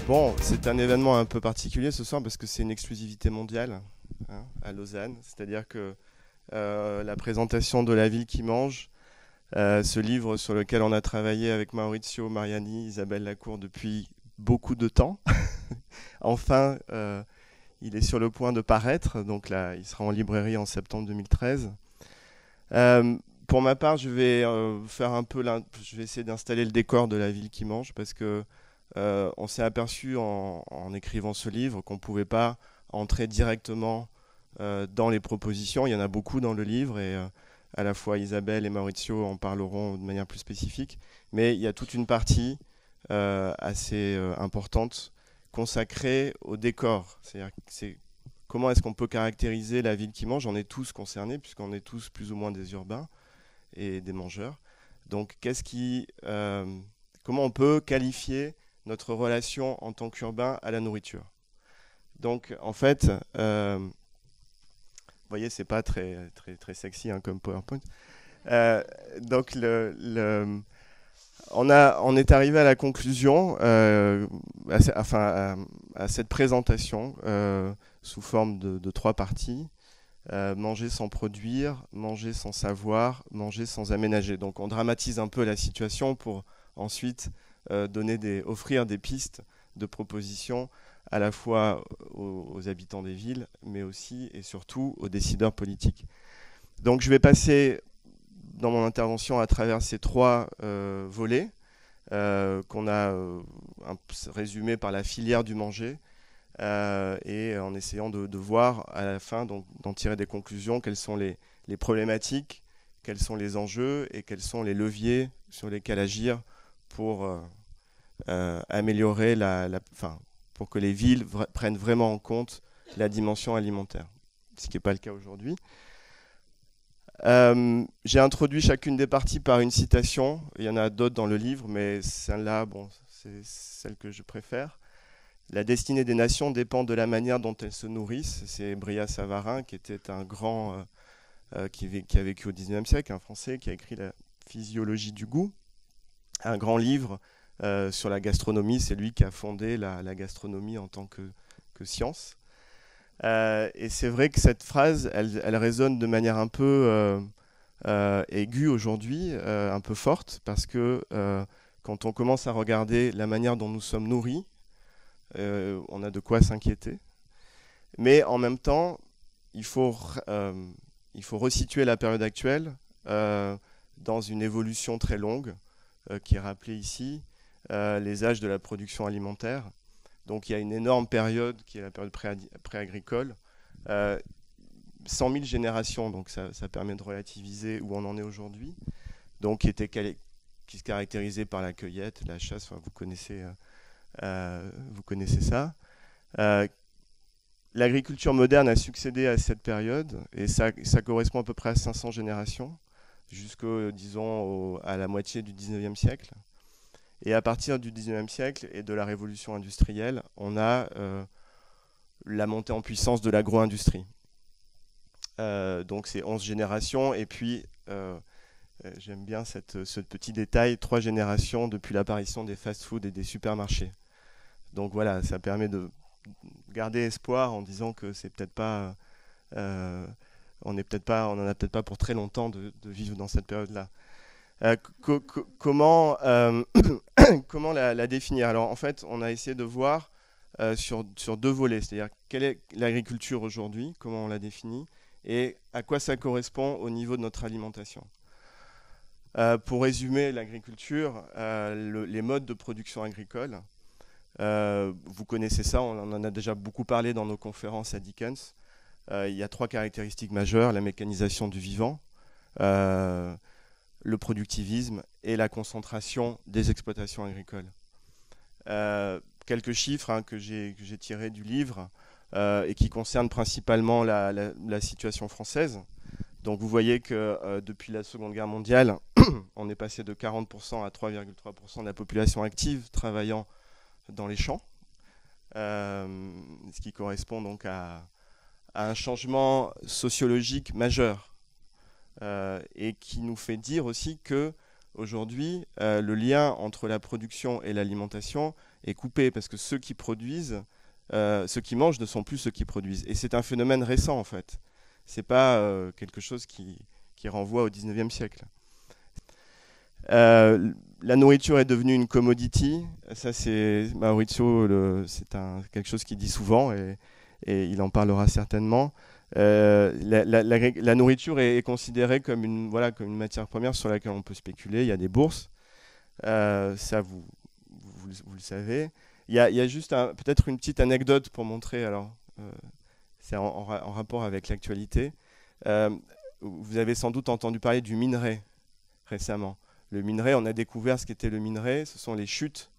Bon, c'est un événement un peu particulier ce soir parce que c'est une exclusivité mondiale, hein, à Lausanne. C'est-à-dire que la présentation de La ville qui mange, ce livre sur lequel on a travaillé avec Maurizio Mariani, Isabelle Lacour depuis beaucoup de temps. Enfin, il est sur le point de paraître, donc là, il sera en librairie en septembre 2013. Pour ma part, je vais je vais essayer d'installer le décor de La ville qui mange parce que on s'est aperçu en écrivant ce livre qu'on ne pouvait pas entrer directement dans les propositions. Il y en a beaucoup dans le livre et à la fois Isabelle et Maurizio en parleront de manière plus spécifique. Mais il y a toute une partie assez importante consacrée au décor. C'est-à-dire comment est-ce qu'on peut caractériser la ville qui mange. On est tous concernés puisqu'on est tous plus ou moins des urbains et des mangeurs. Donc comment on peut qualifier notre relation en tant qu'urbain à la nourriture. Donc, en fait, vous voyez, c'est pas très, très, très sexy hein, comme PowerPoint. Donc, on est arrivé à la conclusion, à cette présentation sous forme de 3 parties. Manger sans produire, manger sans savoir, manger sans aménager. Donc, on dramatise un peu la situation pour ensuite offrir des pistes de propositions à la fois aux habitants des villes, mais aussi et surtout aux décideurs politiques. Donc je vais passer dans mon intervention à travers ces 3 volets qu'on a résumés par la filière du manger et en essayant de voir à la fin, d'en tirer des conclusions, quelles sont les problématiques, quels sont les enjeux et quels sont les leviers sur lesquels agir pour améliorer pour que les villes prennent vraiment en compte la dimension alimentaire, ce qui n'est pas le cas aujourd'hui. J'ai introduit chacune des parties par une citation. Il y en a d'autres dans le livre, mais celle-là, c'est celle que je préfère. La destinée des nations dépend de la manière dont elles se nourrissent. C'est Brillat Savarin, qui était un grand qui a vécu au XIXe siècle, un Français qui a écrit La physiologie du goût, un grand livre sur la gastronomie. C'est lui qui a fondé la gastronomie en tant que science. Et c'est vrai que cette phrase, elle résonne de manière un peu aiguë aujourd'hui, un peu forte, parce que quand on commence à regarder la manière dont nous sommes nourris, on a de quoi s'inquiéter. Mais en même temps, il faut resituer la période actuelle dans une évolution très longue qui est rappelée ici, les âges de la production alimentaire. Donc il y a une énorme période qui est la période pré-agricole, 100 000 générations, donc ça permet de relativiser où on en est aujourd'hui, donc qui se caractérisait par la cueillette, la chasse, vous connaissez ça. L'agriculture moderne a succédé à cette période et ça correspond à peu près à 500 générations, disons, à la moitié du 19e siècle. Et à partir du 19e siècle et de la révolution industrielle, on a la montée en puissance de l'agro-industrie. Donc c'est 11 générations et puis, j'aime bien ce petit détail, 3 générations depuis l'apparition des fast-foods et des supermarchés. Donc voilà, ça permet de garder espoir en disant que c'est peut-être pas, on n'en a peut-être pas pour très longtemps de vivre dans cette période-là. Comment la définir? Alors en fait, on a essayé de voir sur 2 volets, c'est-à-dire quelle est l'agriculture aujourd'hui, comment on la définit, et à quoi ça correspond au niveau de notre alimentation. Pour résumer l'agriculture, les modes de production agricole, vous connaissez ça, on en a déjà beaucoup parlé dans nos conférences à Dickens. Il y a 3 caractéristiques majeures: la mécanisation du vivant, le productivisme et la concentration des exploitations agricoles. Quelques chiffres que j'ai tirés du livre et qui concernent principalement la situation française. Donc vous voyez que depuis la Seconde Guerre mondiale, on est passé de 40% à 3,3% de la population active travaillant dans les champs, ce qui correspond donc à un changement sociologique majeur. Et qui nous fait dire aussi que aujourd'hui, le lien entre la production et l'alimentation est coupé parce que ceux qui produisent, ceux qui mangent ne sont plus ceux qui produisent. Et c'est un phénomène récent en fait. C'est pas quelque chose qui renvoie au 19e siècle. La nourriture est devenue une commodity. Ça, c'est Maurizio, c'est quelque chose qu'il dit souvent et il en parlera certainement. La nourriture est considérée comme une matière première sur laquelle on peut spéculer. Il y a des bourses, ça vous le savez. Il y a juste peut-être une petite anecdote pour montrer. Alors, c'est en rapport avec l'actualité. Vous avez sans doute entendu parler du minerai récemment. Le minerai, on a découvert ce qu'était le minerai. Ce sont les chutes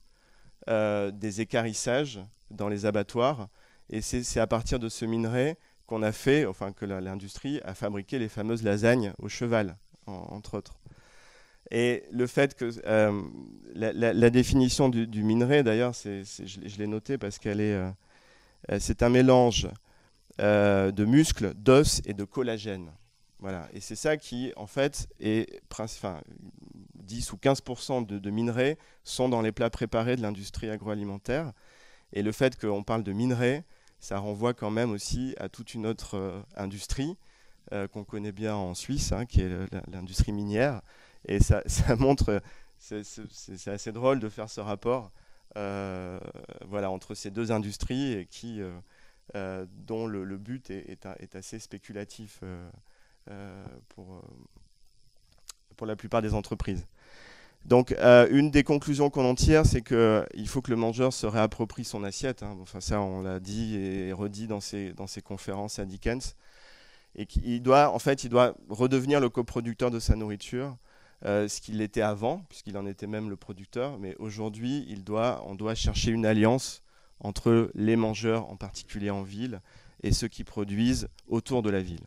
des équarrissages dans les abattoirs. Et c'est à partir de ce minerai qu'on a fait, enfin que l'industrie a fabriqué les fameuses lasagnes au cheval, entre autres. Et le fait que la définition du minerai, d'ailleurs, je l'ai noté parce qu'elle c'est un mélange de muscles, d'os et de collagène. Voilà. Et c'est ça qui, en fait, 10 ou 15% de minerais sont dans les plats préparés de l'industrie agroalimentaire. Et le fait qu'on parle de minerais, ça renvoie quand même aussi à toute une autre industrie qu'on connaît bien en Suisse, qui est l'industrie minière. Et ça montre, c'est assez drôle de faire ce rapport entre ces deux industries et dont le but est assez spéculatif pour la plupart des entreprises. Donc, une des conclusions qu'on en tire, c'est qu'il faut que le mangeur se réapproprie son assiette. Enfin, ça, on l'a dit et redit dans ses conférences à Dickens. Et qu'il doit redevenir le coproducteur de sa nourriture, ce qu'il était avant, puisqu'il en était même le producteur. Mais aujourd'hui, on doit chercher une alliance entre les mangeurs, en particulier en ville, et ceux qui produisent autour de la ville.